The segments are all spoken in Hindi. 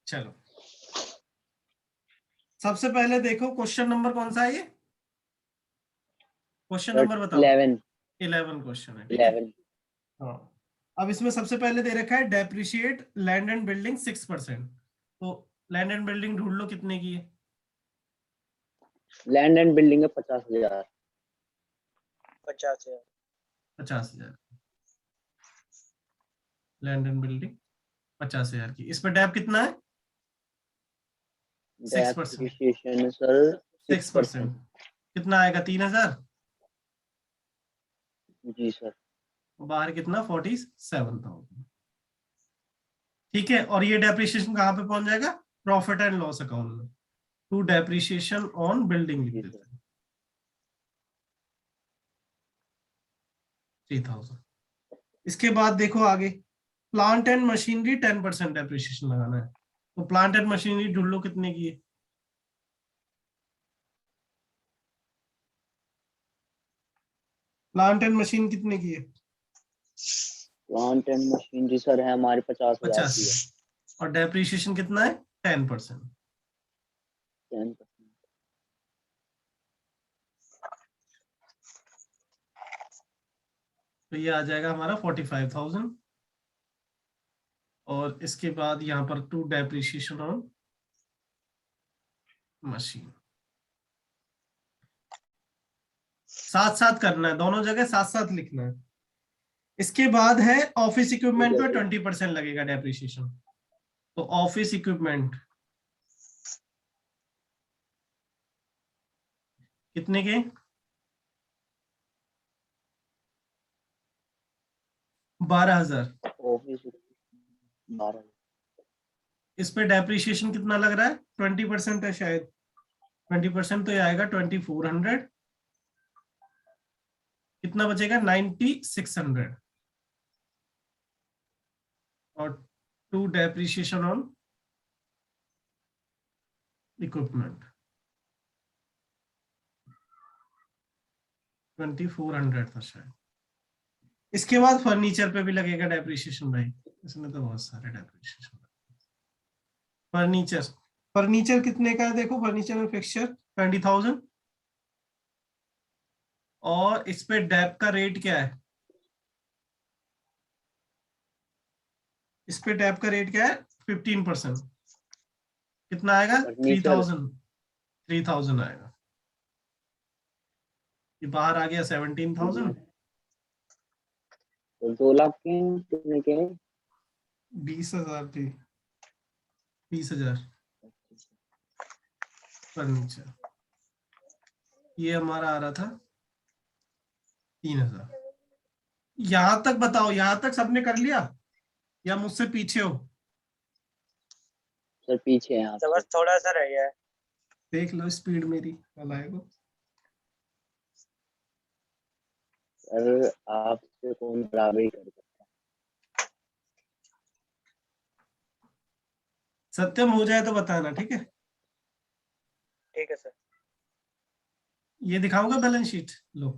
चलो सबसे पहले देखो क्वेश्चन नंबर कौन सा है ये, क्वेश्चन नंबर बताओ। 11 क्वेश्चन है, ठीक है। हाँ, अब इसमें सबसे पहले दे रखा है डेप्रिशिएट लैंड एंड बिल्डिंग 6%। तो लैंड एंड बिल्डिंग ढूंढ लो कितने की है। लैंड एंड बिल्डिंग है 50,000। 50,000 लैंड एंड बिल्डिंग 50,000 की। इस पर डैप कितना है? 6%। डेप्रिसिएशन सर 6% कितना आएगा? 3,000। जी सर। बाहर कितना? 47,000। ठीक है, और ये डेप्रिसिएशन कहाँ पे पहुंच जाएगा? प्रॉफिट एंड लॉस अकाउंट में। टू डेप्रिसिएशन ऑन बिल्डिंग लिख देते हैं 3,000। इसके बाद देखो आगे, प्लांट एंड मशीनरी 10% डेप्रिसिएशन लगाना है। तो प्लांट एंड मशीनरी ढूंढ लो कितने की है। प्लांट एंड मशीन कितने की है? प्लांट एंड मशीनरी सर है हमारे 50,000 की है। और डेप्रिसिएशन कितना है? 10%। 10%। तो ये आ जाएगा हमारा 45,000। और इसके बाद यहाँ पर टू डेप्रिसिएशन ऑन मशीन, साथ साथ करना है, दोनों जगह साथ साथ लिखना है। इसके बाद है ऑफिस इक्विपमेंट पे 20% लगेगा डेप्रिसिएशन। तो ऑफिस इक्विपमेंट कितने के? 12,000। ऑफिस 12। इस पे डेप्रिसिएशन कितना लग रहा है? 20% है शायद। 20% तो ये आएगा 2,400। कितना बचेगा? 9,600। और टू डेप्रिसिएशन ऑन इक्विपमेंट 2,400 था शायद। इसके बाद फर्नीचर पे भी लगेगा डेप्रिसिएशन भाई, इसमें तो बहुत सारे डेप्रिसिएशन। फर्नीचर, फर्नीचर कितने का है देखो, फर्नीचर में फिक्सचर 20,000। और इस पे डेप का रेट क्या है? इस पे डेप का रेट क्या है? 15%। कितना आएगा? 3,000 आएगा। ये बाहर आ गया 17,000। तो 2 लाख के कितने के? 20,000 थी, 20,000 फर्नीचर। ये हमारा आ रहा था 3,000। यहां तक बताओ, यहां तक सबने कर लिया या मुझसे पीछे हो? सर पीछे हैं आप। बस थोड़ा सा रह गया है। देख लो स्पीड मेरी को। सर आपसे कौन बराबरी कर सकता है? सत्यम हो जाए तो बताना, ठीक है? ठीक है सर। ये दिखाऊंगा बैलेंस शीट, लो।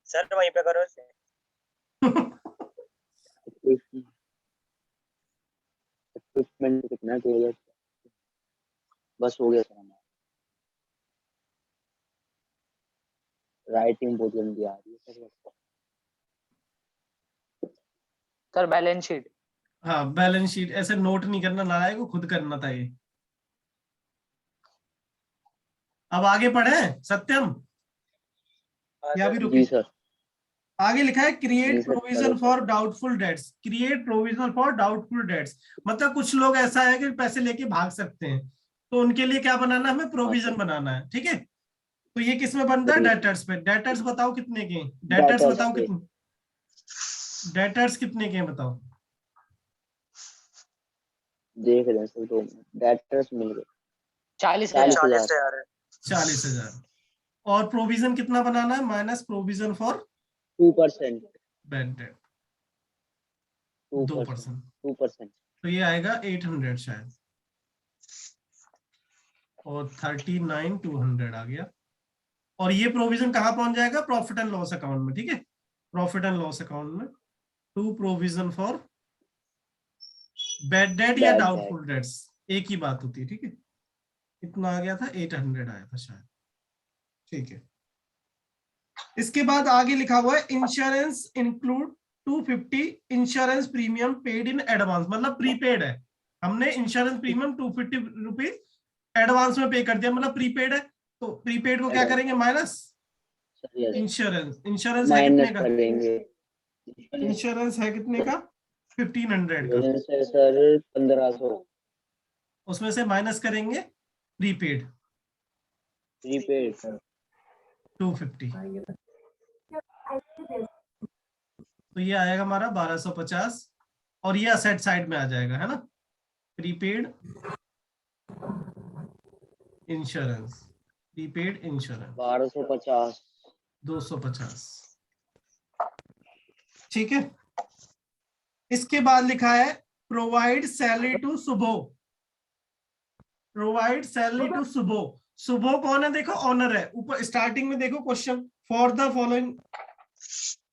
सर वहीं पे करो इसे। इक्विपमेंट कितना चाहिए? बस हो गया सर हमारा। राइटिंग बहुत जल्दी आ रही है सर बैलेंस शीट। हाँ बैलेंस शीट ऐसे नोट नहीं करना, नारायण को खुद करना था ये। अब आगे पढ़े सत्यम या भी रुके? जी सर। आगे लिखा है क्रिएट जी sir, provision for doubtful debts. Create provision for doubtful debts मतलब कुछ लोग ऐसा है कि पैसे लेके भाग सकते हैं, तो उनके लिए क्या बनाना है? हमें प्रोविजन बनाना है, ठीक है? तो ये किस में बनता है? डेटर्स पे। डेटर्स बताओ कितने के? डेटर्स बताओ कितने? डेटर्स कितने के बताओ? देख रहे हैं सर, 2 डेटर्स मिल गए 40,000। 40,000। और प्रोविजन कितना बनाना है? Minus provision for 2%। Bad debt 2%। 2%। तो ये आएगा 800 शायद, और 39,200 आ गया। और ये प्रोविजन कहाँ पहुंच जाएगा? प्रॉफिट एंड लॉस अकाउंट में, ठीक है? प्रॉफिट एंड लॉस अकाउंट में to provision for bad debt या Bad डाउटफुल डेट्स एक ही बात होती है, ठीक है। कितना आ गया था, 800 आया था शायद, ठीक है। इसके बाद आगे लिखा हुआ है insurance include 250 insurance premium paid in advance, मतलब प्रीपेड है, हमने इंश्योरेंस प्रीमियम 250 रुपीज एडवांस में पे कर दिया, मतलब प्रीपेड है। तो प्रीपेड को क्या करेंगे, माइनस इंश्योरेंस। इंश्योरेंस है कितने माइनस का, करेंगे। इंश्योरेंस है कितने का, 1500 का, सर 1500 उसमें से माइनस करेंगे प्रीपेड प्रीपेड सर 250, तो ये आएगा हमारा 1250, और ये असेट साइड में आ जाएगा, है ना, प्रीपेड इंश्योरेंस, प्रीपेड इंश्योरेंस 1250 250, ठीक है। इसके बाद लिखा है provide salary to Subo, provide salary to Subo. Subo कौन है, देखो ऑनर है, ऊपर स्टार्टिंग में देखो question, for the following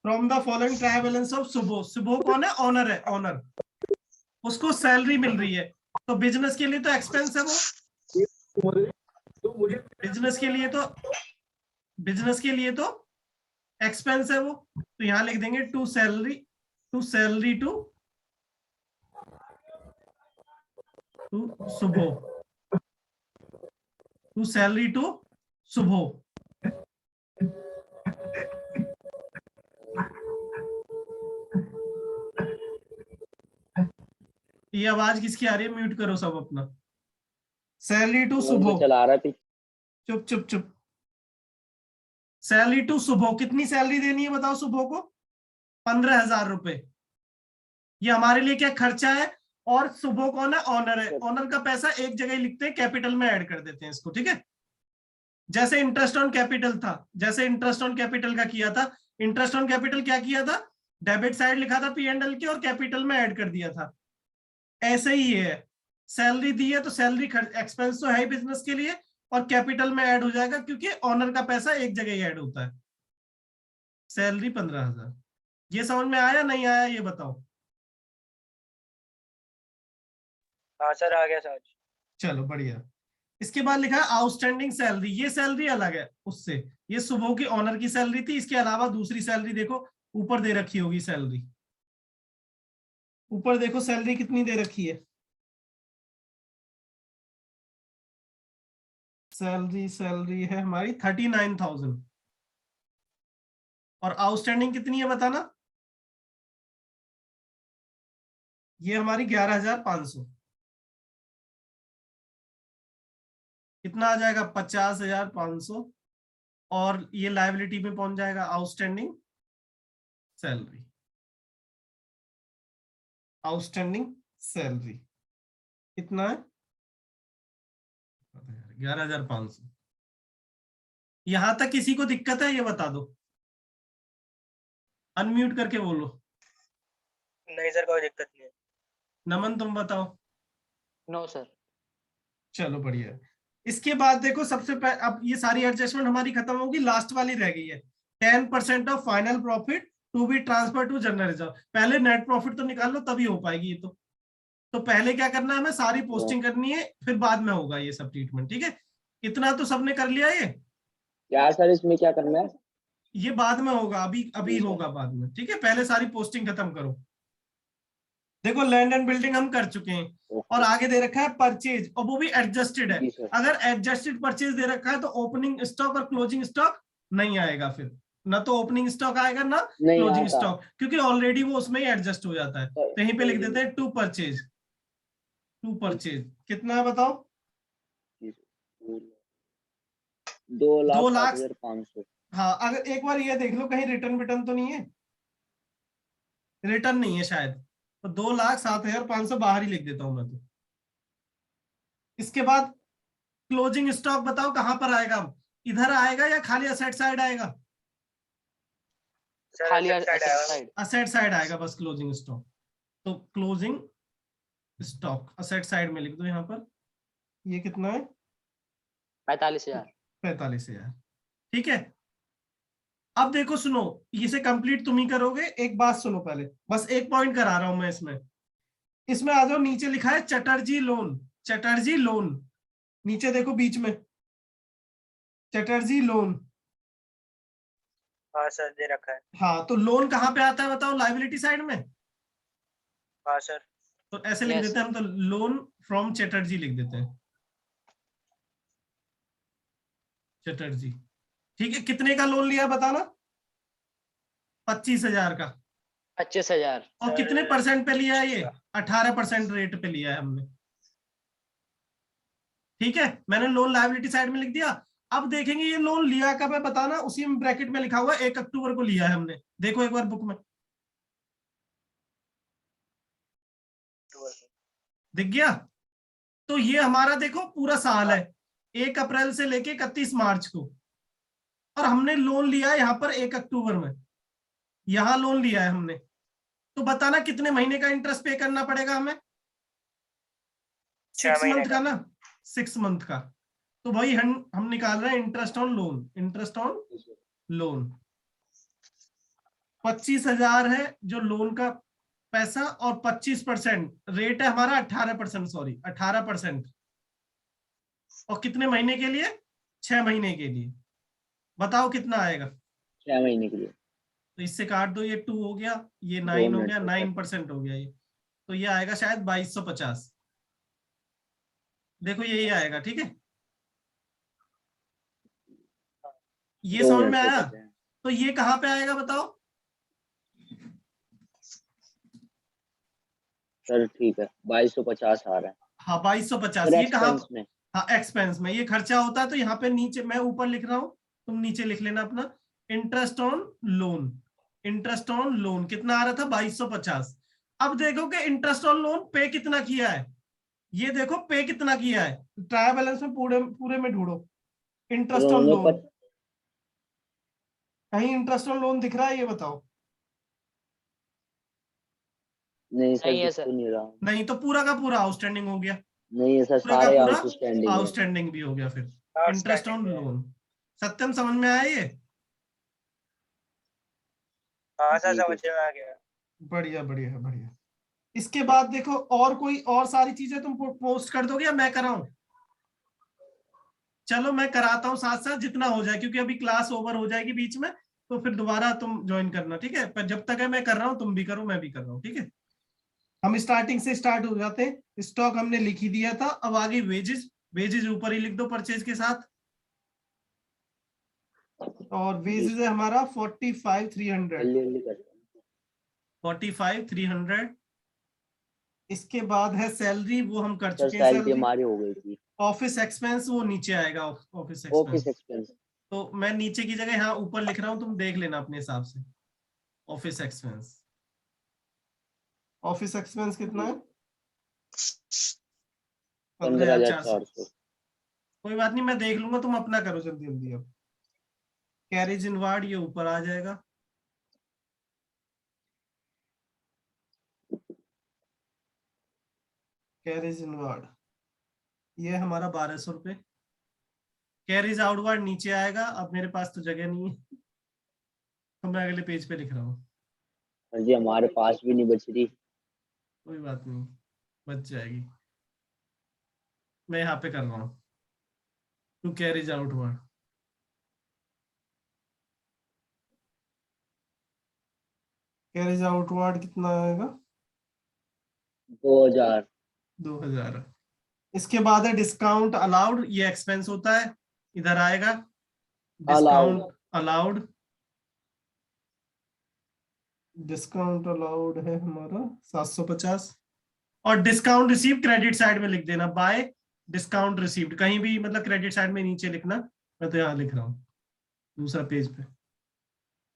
from the following trial balance of Subo. Subo कौन है, ऑनर है, ऑनर, उसको सैलरी मिल रही है, तो बिजनेस के लिए तो एक्सपेंस है वो, बिजनेस के लिए तो, बिजनेस के लिए तो एक्सपेंस है वो, तो यहां लिख देंगे to salary, to salary to Subo, to salary to Subo. ये आवाज किसकी आ रही है, म्यूट करो सब अपना। सैलरी टू सुबो, चला रहा थी। चुप चुप चुप। सैलरी टू सुबह, कितनी सैलरी देनी है बताओ सुबह को, 15,000 रुपए। ये हमारे लिए क्या खर्चा है, और सुबह कौन है, ऑनर है, ऑनर का पैसा एक जगह ही लिखते हैं, कैपिटल में ऐड कर देते हैं इसको, ठीक है। जैसे इंटरेस्ट ऑन कैपिटल था, जैसे इंटरेस्ट ऑन कैपिटल का किया था, इंटरेस्ट ऑन कैपिटल क्या किया था, डेबिट साइड लिखा था P&L की और कैपिटल में ऐड कर दिया था, ऐसे ही है। सैलरी दी है तो सैलरी एक्सपेंस तो है ही बिजनेस के लिए, और कैपिटल में ऐड हो जाएगा क्योंकि ऑनर का पैसा एक जगह ही ऐड होता है। सैलरी 15,000, ये समझ में आया नहीं आया ये बताओ। हाँ सर आ गया सर। चलो बढ़िया। इसके बाद लिखा है आउटस्टैंडिंग सैलरी, ये सैलरी अलग है उससे, ये सुबह की ऑनर की सैलरी थी, इसके अलावा दूसरी सैलरी देखो ऊपर दे रखी होगी सैलरी, ऊपर देखो सैलरी कितनी दे रखी है, सैलरी सैलरी है हमारी 39,000, और आउटस्टैंडिंग कितनी है बताना, ये हमारी 11,500, कितना आ जाएगा 50,500, और ये लायबिलिटी में पहुंच जाएगा आउटस्टैंडिंग सैलरी, आउटस्टैंडिंग सैलरी कितना है 11,500। यहां तक किसी को दिक्कत है ये बता दो, अनम्यूट करके बोलो। नहीं सर कोई दिक्कत नहीं है। नमन तुम बताओ। No sir. चलो बढ़िया है। इसके बाद देखो सबसे पहले, अब ये सारी एडजस्टमेंट हमारी खत्म होगी, लास्ट वाली रह गई है 10% of final profit to be transfer to general reserve. पहले नेट प्रॉफिट तो निकाल लो तभी हो पाएगी ये तो पहले क्या करना है, हमें सारी पोस्टिंग करनी है, फिर बाद में होगा ये सब ट्रीटमेंट, ठीक है। इतना तो सबने कर लिया ये, क्या सर इसमें क्या करना है? ये बाद में होगा, अभी अभी होगा बाद में, ठीक है। पहले सारी पोस्टिंग खत्म करो। देखो लैंड एंड बिल्डिंग हम कर चुके हैं, और आगे दे रखा है परचेज, और वो भी एडजस्टेड है। जी सर। अगर एडजस्टेड परचेज दे रखा है तो ओपनिंग स्टॉक और क्लोजिंग स्टॉक नहीं आएगा, फिर ना तो ओपनिंग स्टॉक आएगा ना नहीं क्लोजिंग आता। स्टॉक, क्योंकि ऑलरेडी वो उसमें ही एडजस्ट हो जाता है। तो यहीं पे लिख देते हैं टू परचेज, टू परचेज कितना है बताओ, 2,60,000। 2,60,500। हाँ अगर एक बार ये देख लो कहीं रिटर्न विटर्न तो नहीं है, रिटर्न नहीं है शायद, तो 2,60,500 बाहर ही लिख देता हूं मैं तो। इसके बाद क्लोजिंग स्टॉक बताओ कहां पर आएगा, इधर आएगा या खाली असेट साइड आएगा, खाली साइड। असेट साइड आएगा बस क्लोजिंग स्टॉक। तो क्लोजिंग स्टॉक असेट साइड में लिख दो यहाँ पर, ये कितना है 45,000। 45,000, ठीक है। अब देखो सुनो, इसे कंप्लीट तुम ही करोगे, एक बात सुनो पहले, बस एक पॉइंट करा रहा हूं मैं इसमें। इसमें आ जाओ, नीचे लिखा है चटर्जी लोन, चटर्जी लोन, नीचे देखो बीच में चटर्जी लोन। हाँ सर दे रखा है। हाँ तो लोन कहाँ पे आता है बताओ, लाइबिलिटी साइड में। हाँ सर। तो ऐसे लिख Yes, देते हैं हम, तो लोन फ्रॉम चटर्जी लिख देते हैं, चटर्जी। ठीक है, कितने का लोन लिया बताना? 25,000 का। 25,000। और कितने परसेंट पे लिया है ये? 18% रेट पे लिया है हमने। ठीक है, मैंने लोन लायबिलिटी साइड में लिख दिया। अब देखेंगे ये लोन लिया कब है बताना, उसी में ब्रैकेट में लिखा हुआ है 1 अक्टूबर को लिया है हमने, देखो एक बार बुक में दिख गया। तो ये हमारा देखो पूरा साल है, 1 अप्रैल से लेके 31 मार्च को, और हमने लोन लिया है यहाँ पर 1 अक्टूबर में, यहाँ लोन लिया है हमने। तो बताना कितने महीने का इंटरेस्ट पे करना पड़ेगा हमें? 6 मंथ का ना, 6 मंथ का। तो भाई हम निकाल रहे हैं interest on loan, interest on loan 25,000 है जो लोन का पैसा, और 25% रेट है हमारा, 18%, सॉरी 18%। और कितने महीने के लिए? 6 महीने के लिए। बताओ कितना आएगा? 6 महीने के लिए। तो इससे काट दो, ये 2 हो गया, ये 2 9 हो मिनट गया, तक। 9% हो गया ये। तो ये आएगा शायद 2250। देखो यही आएगा, ठीक है, ये 2 समझ मिनट में तक आया? करते हैं तो ये कहाँ पे आएगा बताओ? सर। ठीक है, 2250 आ रहा है हाँ 2250, सर ये कहाँ? एक्सपेंस में। हाँ एक्सपेंस में, ये खर्चा होता है। तो यहाँ पे नीचे मैं ऊपर लिख रहा हूँ, तुम नीचे लिख लेना अपना, interest on loan, interest on loan कितना आ रहा था? 2250। अब देखो कि इंटरेस्ट ऑन लोन पे कितना किया है, ये देखो पे कितना किया है, ट्रायल बैलेंस में पूरे पूरे में ढूंढो सर इंटरेस्ट ऑन उन्होंने लोन। कहीं इंटरेस्ट ऑन लोन दिख रहा है ये बताओ? नहीं सर, नहीं है दिख सर। तो नहीं रहा। नहीं, तो पूरा का पूरा आउटस्टैंडिंग हो गया, नहीं है सर, पूरा का सारे पूरा आउटस्टैंडिंग है। आउटस्टैंडिंग भी हो गया फिर, इंटरेस्ट ऑन लोन। सत्यम समझ में आया ये? हाँ सर जी समझ में आ गया। बढ़िया बढ़िया बढ़िया। इसके बाद देखो, और कोई और सारी चीजें तुम पोस्ट कर दोगे या मैं कराऊं? चलो मैं कराता हूँ साथ साथ जितना हो जाए, क्योंकि अभी क्लास ओवर हो जाएगी बीच में, तो फिर दोबारा तुम ज्वाइन करना, ठीक है? पर जब तक है मैं कर रहा हूँ तुम भी करो, मैं भी कर रहा हूँ, ठीक है? हम स्टार्टिंग से स्टार्ट हो जाते हैं। स्टॉक हमने लिख ही दिया था, अब आगे वेजेस, वेजेस ऊपर ही लिख दो परचेज के साथ। और जी वेजेस है हमारा 45,300, जल्दी जल्दी करते हैं। 45,300। इसके बाद है सैलरी, वो हम कर सर चुके हैं सैलरी सैलरी। हमारी हो गई थी। ऑफिस एक्सपेंस वो नीचे आएगा, ऑफिस ऑफिस एक्सपेंस। एक्सपेंस। तो मैं नीचे की जगह यहाँ ऊपर लिख रहा हूँ, तुम देख लेना अपने हिसाब से। ऑफिस एक्सपेंस, ऑफिस एक्सपेंस कितना जी है? 15,400। 15,400। कोई बात नहीं, मैं देख लूंगा, तुम अपना करो जल्दी जल्दी। अब कैरेज इनवार्ड ये ऊपर आ जाएगा, कैरेज इनवार्ड ये हमारा 1,200 रुपये। कैरेज आउटवार्ड नीचे आएगा, अब मेरे पास तो जगह नहीं है, तो मैं अगले पेज पे लिख रहा हूँ। हाँ जी, हमारे पास भी नहीं बच रही। कोई बात नहीं, बच जाएगी। मैं यहाँ पे कर रहा हूँ, to carriage outward. Carriage outward कितना आएगा? 2000। 2,000। इसके बाद है डिस्काउंट अलाउड, ये एक्सपेंस होता है, इधर आएगा allowed. Discount allowed. Discount allowed है हमारा 750। और डिस्काउंट रिसीव्ड क्रेडिट साइड में लिख देना, बाय डिस्काउंट रिसीव्ड, कहीं भी मतलब क्रेडिट साइड में नीचे लिखना। मैं तो यहाँ लिख रहा हूँ दूसरा पेज पे।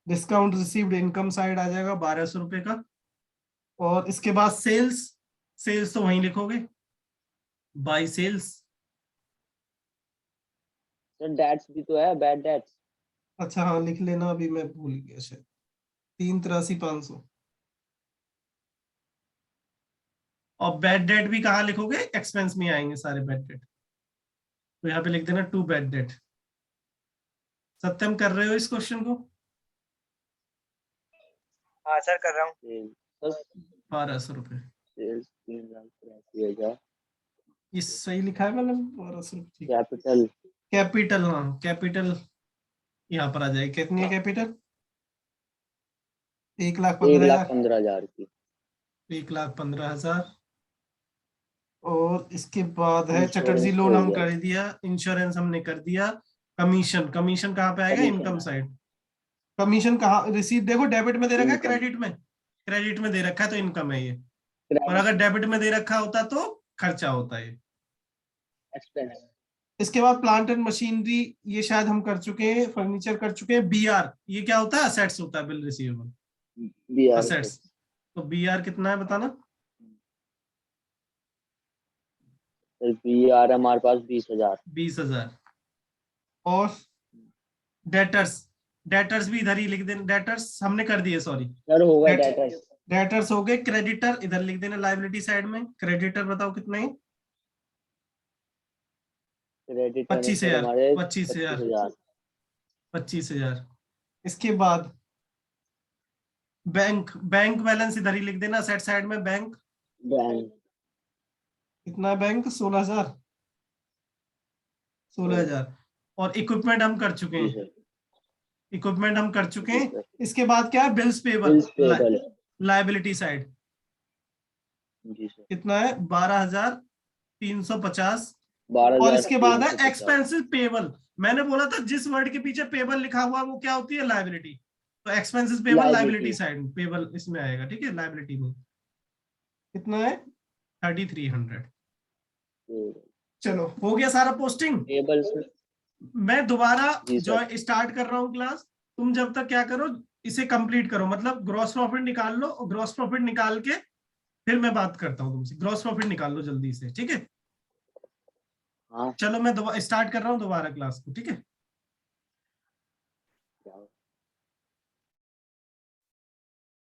डिस्काउंट रिसीव्ड इनकम साइड आ जाएगा 1,200 रुपये का। और इसके बाद सेल्स, सेल्स तो वहीं लिखोगे, बाय सेल्स। सर डेट्स भी तो है, बैड डेट्स। अच्छा हाँ लिख लेना, अभी मैं भूल गया शायद। 3,83,500। और बैड डेट भी कहाँ लिखोगे? एक्सपेंस में आएंगे सारे बैड डेट, तो यहाँ पे लिख देना टू बैड डेट। सत्यम कर रहे हो इस क्वेश्चन को? हाँ सर कर रहा हूँ। सर 1,200 रुपये। सेल्स 3,83,000 ये सही लिखा है मैंने? 1200 ठीक। कैपिटल कैपिटल, हाँ कैपिटल यहाँ पर आ जाएगी। कितनी है कैपिटल? 1,15,000। 1,15,000 की। 1,15,000। और इसके बाद है चटर्जी इंश्योरेंस लोन, हो हम गया। कर दिया। इंश्योरेंस हमने कर दिया। कमीशन, कमीशन कहाँ पे आएगा? कमीशन। Income side. कमीशन कहाँ? रिसीट देखो डेबिट में दे रखा है, इनकम। क्रेडिट में? क्रेडिट में दे रखा है तो इनकम है ये। और अगर डेबिट में दे रखा होता तो खर्चा होता है। एक्सपेंस। इसके बाद प्लांट एंड मशीनरी, ये शायद हम कर चुके हैं। फर्नीचर कर चुके हैं। बीआर, ये क्या होता है? असेट्स होता है, बिल रिसीवेबल, BR असेट्स। तो बीआर कितना है बताना? BR हमारे पास 20,000। 20,000। और डेटर्स, डेटर्स भी इधर ही लिख देना। डेटर्स हमने कर दिए, सॉरी। सर होगा डेटर्स। डेटर्स हो गए। क्रेडिटर इधर लिख देना लायबिलिटी साइड में। क्रेडिटर बताओ कितने हैं? क्रेडिटर 25,000। हमारे 25,000। 25,000। 25,000। इसके बाद बैंक, बैंक बैलेंस इधर ही लिख देना सेट साइड में। बैंक बैंक कितना है? बैंक 16,000। 16,000। और इक्विपमेंट हम कर चुके जी हैं। सर। इक्विपमेंट हम कर चुके जी हैं। सर। इसके बाद क्या है? Bills payable, bills payable. Liability side. जी सर। कितना है? 12,350। और इसके बाद है 12,350। Expensive payable. मैंने बोला था जिस वर्ड के पीछे पेबल लिखा हुआ वो क्या होती है? लायबिलिटी। तो expensive payable liability side, payable इसमें आएगा। ठीक है, लायबिलिटी में कितना है? 3,300। चलो हो गया सारा पोस्टिंग। Payable sir. मैं दोबारा जी जो सर। स्टार्ट कर रहा हूँ क्लास। तुम जब तक क्या करो, इसे कंप्लीट करो, मतलब ग्रॉस प्रॉफिट निकाल लो। और ग्रॉस प्रॉफिट निकाल के फिर मैं बात करता हूँ तुमसे। ग्रॉस प्रॉफिट निकाल लो जल्दी से, ठीक है? हाँ चलो मैं स्टार्ट कर रहा हूँ दोबारा क्लास को, ठीक है?